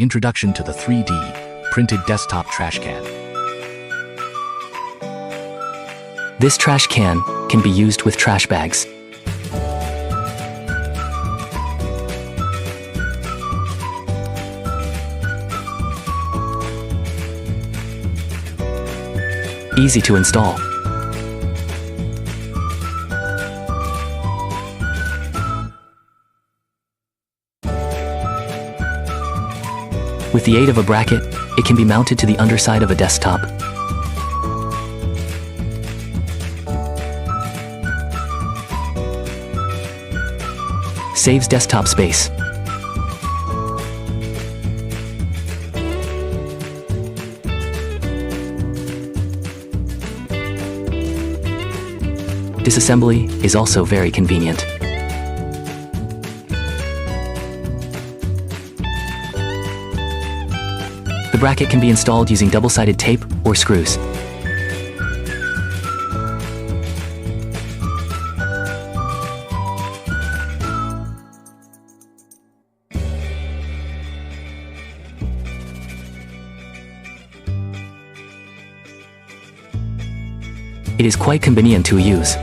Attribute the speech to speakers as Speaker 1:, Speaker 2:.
Speaker 1: Introduction to the 3D printed desktop trash can.
Speaker 2: This trash can be used with trash bags. Easy to install. With the aid of a bracket, it can be mounted to the underside of a desktop. Saves desktop space. Disassembly is also very convenient. The bracket can be installed using double-sided tape or screws. It is quite convenient to use.